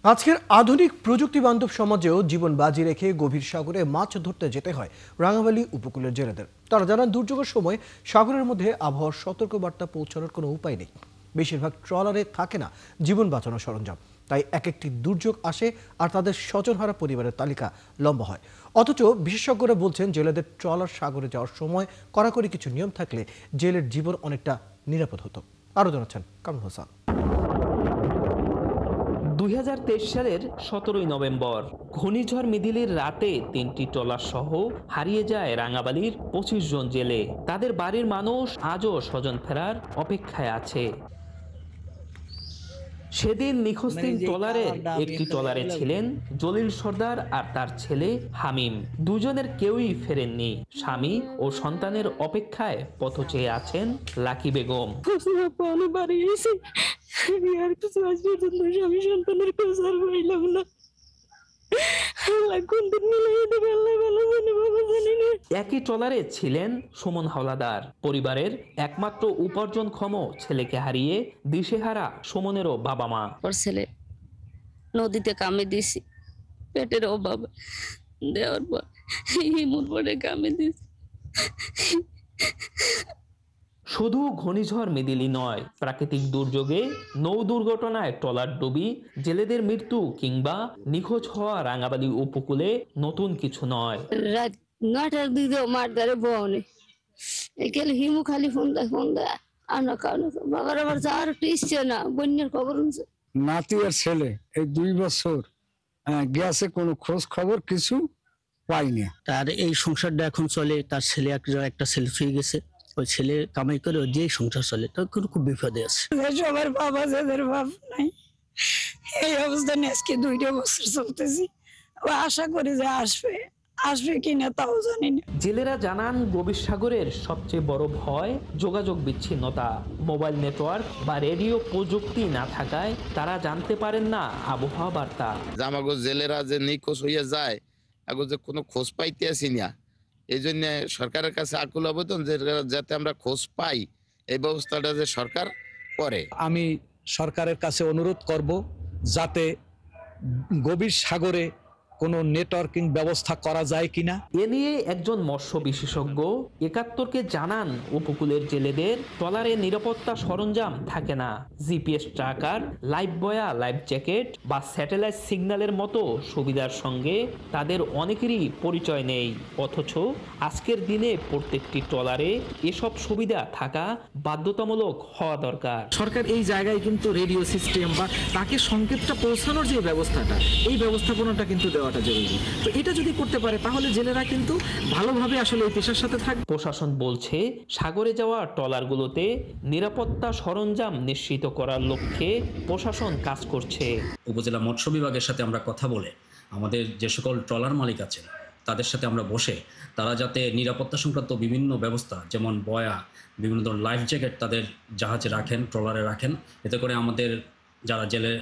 আজকের আধুনিক প্রযুক্তি বান্ধব সমাজেও জীবন বাজি রেখে গভীর সাগরে মাছ ধরতে যেতে হয় রাঙামালি উপকূলের জেলেদের। তারা জানান, দুর্যোগের সময় সাগরের মধ্যে আবহাওয়ার সতর্কবার্তা পৌঁছানোর কোনো উপায় নেই। বেশিরভাগ ট্রলারে থাকে না জীবন বাঁচানোর সরঞ্জাম। তাই এক একটি দুর্যোগ আসে আর তাদের স্বজনহারা পরিবারের তালিকা লম্বা হয়। অথচ বিশেষজ্ঞরা বলছেন, জেলেদের ট্রলার সাগরে যাওয়ার সময় কড়াকড়ি কিছু নিয়ম থাকলে জেলের জীবন অনেকটা নিরাপদ হতো। আরও জানাচ্ছেন কামরুল হাসান। 2023 সালের 17 নভেম্বর ঘূর্ণিঝড় মিদিলির রাতে 3টি ট্রলার সহ হারিয়ে যায় রাঙাবালির 25 জন জেলে। তাদের বাড়ির মানুষ আজও স্বজন ফেরার অপেক্ষায় আছে। সেদিন নিখোঁজ 3 ট্রলারের একটি ট্রলারে ছিলেন জলিল সর্দার আর তার ছেলে হামিম। দুজনের কেউই ফেরেননি। স্বামী ও সন্তানের অপেক্ষায় পথ চেয়ে আছেন লাকি বেগম। একই ট্রলারে ছিলেন সুমন হাওলাদার। পরিবারের একমাত্র উপার্জনক্ষম ছেলেকে হারিয়ে দিশেহারা সুমনেরও বাবা মা। ওর ছেলে নদীতে কামে দিছি, পেটের অভাব দেওয়ার পর হিমুর পরে কামে দিছি। শুধু ঘূর্ণিঝড় মিদিলি নয়, প্রাকৃতিক দুর্যোগে নৌ দুর্ঘটনায় ট্রলার ডুবি জেলেদের মৃত্যু কিংবা নিখোঁজ হওয়া রাঙাবালি উপকূলে নতুন কিছু নয়। রাত 9টার দিকে মার ধারে বনে একেলে হিমু খালি ফোন দেয় আনা কারণ বাবার আবার যাওয়ার একটু ইচ্ছে না, বন্যার খবর শুনছে। নাতি আর ছেলে এই 2 বছর গেছে, কোনো খোঁজ খবর কিছু পাইনি। তার এই সংসারটা এখন চলে, তার ছেলে একটা ছেলে হয়ে গেছে, ওই ছেলে কামাই করে যে সংসার চলে, তখন খুব বিপদে আছে। সবার বাবা যাদের বাপ নাই, এই অবস্থা নিয়ে আজকে 2টা বছর চলতেছি। আশা করি যে আসবে কিনা তাও জানি না। জেলেরা জানান, গভীর সাগরের সবচেয়ে বড় ভয় যোগাযোগ বিচ্ছিন্নতা। মোবাইল নেটওয়ার্ক বা রেডিও প্রযুক্তি না থাকায় তারা জানতে পারেন না আবহাওয়া বার্তা। আমাগো জেলেরা যে নিখোঁজ হইয়া যায়, আগো যে কোনো খোঁজ পাইতে আসি না। এই জন্য সরকারের কাছে আকুল আবেদন যে যাতে আমরা খোঁজ পাই, এই ব্যবস্থাটা যে সরকার করে। আমি সরকারের কাছে অনুরোধ করব যাতে গভীর সাগরে কোনো নেটওয়ার্কিং ব্যবস্থা করা যায় কিনা। এ নিয়ে একজন মৎস্য বিশেষজ্ঞ 71কে জানান, উপকূলের জেলেদের ট্রলারে নিরাপত্তা সরঞ্জাম থাকে না। জিপিএস ট্র্যাকার, লাইফ বয়া, লাইফ জ্যাকেট বা স্যাটেলাইট সিগন্যালের মতো সুবিধার সঙ্গে তাদের অনেকেরই পরিচয় নেই। অথচ আজকের দিনে প্রত্যেকটি ট্রলারে এসব সুবিধা থাকা বাধ্যতামূলক হওয়া দরকার। সরকার এই জায়গায় কিন্তু রেডিও সিস্টেম বা তাকে সংকেতটা পৌঁছানোর যে ব্যবস্থাটা, এই ব্যবস্থাপনাটা কিন্তু দেওয়াটা জরুরি। তো এটা যদি করতে পারে তাহলে জেলেরা কিন্তু ভালোভাবে আসলে এই পেশার সাথে থাকবে। প্রশাসন বলছে, সাগরে যাওয়া ট্রলারগুলোতে নিরাপত্তা সরঞ্জাম নিশ্চিত করার লক্ষ্যে প্রশাসন কাজ করছে। উপজেলা মৎস্য বিভাগের সাথে আমরা কথা বলে আমাদের যে সকল ট্রলার মালিক আছেন তাদের সাথে আমরা বসে তারা যাতে নিরাপত্তা সংক্রান্ত বিভিন্ন ব্যবস্থা, যেমন বয়া, বিভিন্ন ধরনের লাইফ জ্যাকেট তাদের জাহাজে রাখেন, ট্রলারে রাখেন, এতে করে আমাদের যারা জেলে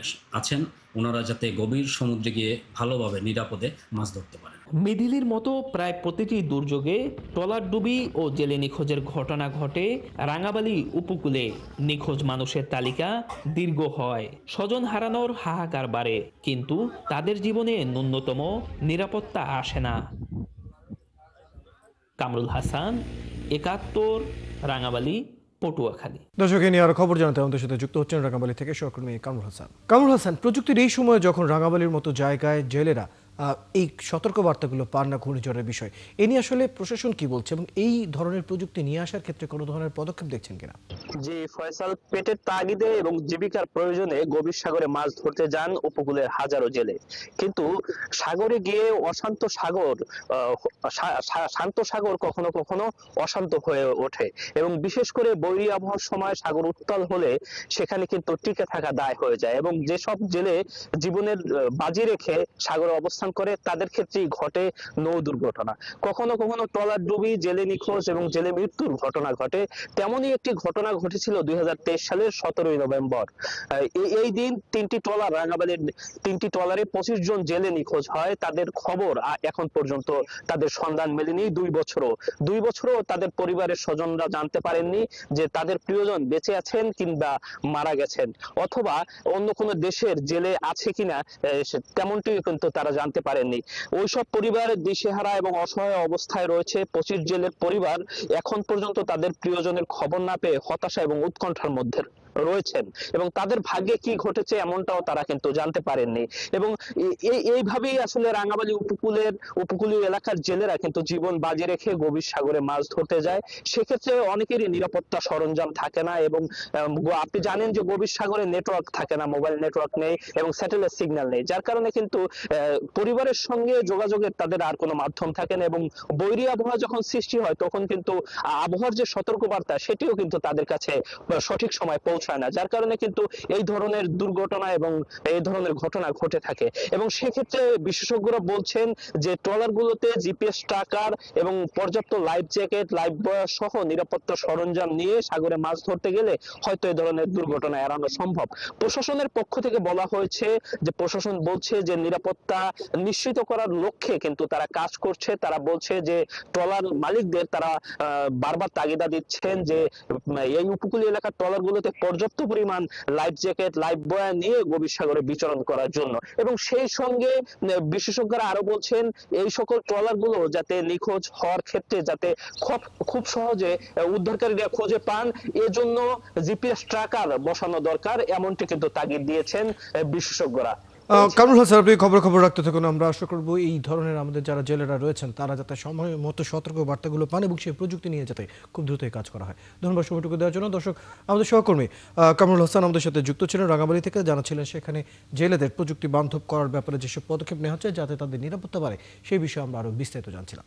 আছেন ওনারা যাতে গভীর সমুদ্রে গিয়ে ভালোভাবে নিরাপদে মাছ ধরতে পারেন। মিদিলির মতো প্রায় প্রতিটি দুর্যোগে ট্রলার ডুবি ও জেলে নিখোঁজের ঘটনা ঘটে রাঙাবালি উপকূলে। নিখোঁজ মানুষের তালিকা দীর্ঘ হয়, স্বজন হারানোর হাহাকার বাড়ে, কিন্তু তাদের জীবনে ন্যূনতম নিরাপত্তা আসে না। কামরুল হাসান, 71, রাঙাবালি, পটুয়াখালী। দর্শক, নিয়ে আরো খবর জানাতে আমাদের সাথে যুক্ত হচ্ছেন রাঙামালি থেকে সহকর্মী কামরুল হাসান। কামরুল হাসান, প্রযুক্তির এই সময় যখন রাঙামালির মতো জায়গায় জেলেরা এই সতর্কবার্তাগুলো পান না ঘূর্ণিঝড়ের বিষয়, এ নিয়ে আসলে প্রশাসন কি বলছে এবং এই ধরনের প্রযুক্তি নিয়ে আসার ক্ষেত্রে কোনো ধরনের পদক্ষেপ দেখছেন কিনা? জি ফয়সাল, পেটের তাগিদে এবং জীবিকার প্রয়োজনে গভীর সাগরে মাছ ধরতে যান উপকূলের হাজারো জেলে, কিন্তু সাগরে গিয়ে শান্ত সাগর কখনো কখনো অশান্ত হয়ে ওঠে এবং বিশেষ করে বৈরী আবহাওয়ার সময় সাগর উত্তাল হলে সেখানে কিন্তু টিকে থাকা দায় হয়ে যায় এবং যেসব জেলে জীবনের বাজি রেখে সাগরে অবস্থান অবস্থান করে তাদের ক্ষেত্রেই ঘটে নৌ দুর্ঘটনা। কখনো কখনো ট্রলার ডুবি জেলে নিখোঁজ এবং জেলে মৃত্যুর ঘটনা ঘটে। তেমনই একটি ঘটনা ঘটেছিল 2023 সালের 17ই নভেম্বর। এই দিন রাঙ্গামাটির 3টি ট্রলারে 25 জন জেলে নিখোঁজ হয়। তাদের খবর এখন পর্যন্ত তাদের সন্ধান মেলেনি। 2 বছরও তাদের পরিবারের স্বজনরা জানতে পারেননি যে তাদের প্রিয়জন বেঁচে আছেন কিংবা মারা গেছেন, অথবা অন্য কোনো দেশের জেলে আছে কিনা তেমনটি কিন্তু তারা জানতে পারেননি। ওইসব পরিবার দিশেহারা এবং অসহায় অবস্থায় রয়েছে। 25 জেলের পরিবার এখন পর্যন্ত তাদের প্রিয়জনের খবর না পেয়ে হতাশা এবং উৎকণ্ঠার মধ্যে রয়েছেন এবং তাদের ভাগ্যে কি ঘটেছে এমনটাও তারা কিন্তু জানতে পারেননি। এবং এইভাবেই আসলে রাঙ্গামাটি উপকূলীয় এলাকার জেলেরা কিন্তু জীবন বাজি রেখে গভীর সাগরে মাছ ধরতে যায়। সেক্ষেত্রে অনেকেরই নিরাপত্তা সরঞ্জাম থাকে না এবং আপনি জানেন যে গভীর সাগরে নেটওয়ার্ক থাকে না, মোবাইল নেটওয়ার্ক নেই এবং স্যাটেলাইট সিগন্যাল নেই, যার কারণে কিন্তু পরিবারের সঙ্গে যোগাযোগের তাদের আর কোনো মাধ্যম থাকে না এবং বৈরী আবহাওয়া যখন সৃষ্টি হয় তখন কিন্তু আবহাওয়ার যে সতর্কবার্তা সেটিও কিন্তু তাদের কাছে সঠিক সময় পৌঁছায় না, যার কারণে কিন্তু এই ধরনের দুর্ঘটনা এবং এই ধরনের ঘটনা ঘটে থাকে। এবং সেক্ষেত্রে বিশেষজ্ঞরা বলছেন যে ট্রলারগুলোতে জিপিএস ট্র্যাকার এবং পর্যাপ্ত লাইফ জ্যাকেট, লাইফ বয় সহ নিরাপত্তা সরঞ্জাম নিয়ে সাগরে মাছ ধরতে গেলে হয়তো এই ধরনের দুর্ঘটনা এড়ানো সম্ভব। প্রশাসনের পক্ষ থেকে বলা হয়েছে যে প্রশাসন বলছে যে নিরাপত্তা নিশ্চিত করার লক্ষ্যে কিন্তু তারা কাজ করছে। তারা বলছে যে ট্রলার মালিকদের তারা বারবার তাগিদা দিচ্ছেন যে এই উপকূলীয় এলাকার ট্রলারগুলোতে পর্যাপ্ত পরিমাণ লাইফ জ্যাকেট, লাইফ বয় নিয়ে গভীর সাগরে বিচরণ করার জন্য। এবং সেই সঙ্গে বিশেষজ্ঞরা আরো বলছেন এই সকল ট্রলারগুলো যাতে নিখোঁজ হওয়ার ক্ষেত্রে যাতে খুব সহজে উদ্ধারকারীরা খুঁজে পান, এজন্য জিপিএস ট্র্যাকার বসানো দরকার, এমনটি কিন্তু তাগিদ দিয়েছেন বিশেষজ্ঞরা। কামরুল হাসান, আপনি খবর রাখতে থাকুন। আমরা আশা করবো এই ধরনের আমাদের যারা জেলেরা রয়েছেন তারা যাতে সময় মতো সতর্ক বার্তাগুলো পান এবং সেই প্রযুক্তি নিয়ে যাতে খুব দ্রুতই কাজ করা হয়। ধন্যবাদ সময়টুকু দেওয়ার জন্য। দর্শক, আমাদের সহকর্মী কামরুল হাসান আমাদের সাথে যুক্ত ছিলেন রাঙ্গামাটি থেকে, জানাচ্ছিলেন সেখানে জেলেদের প্রযুক্তি বান্ধব করার ব্যাপারে যেসব পদক্ষেপ নেওয়া হচ্ছে যাতে তাদের নিরাপত্তা বাড়ে সেই বিষয়ে আমরা আরো বিস্তারিত জানছিলাম।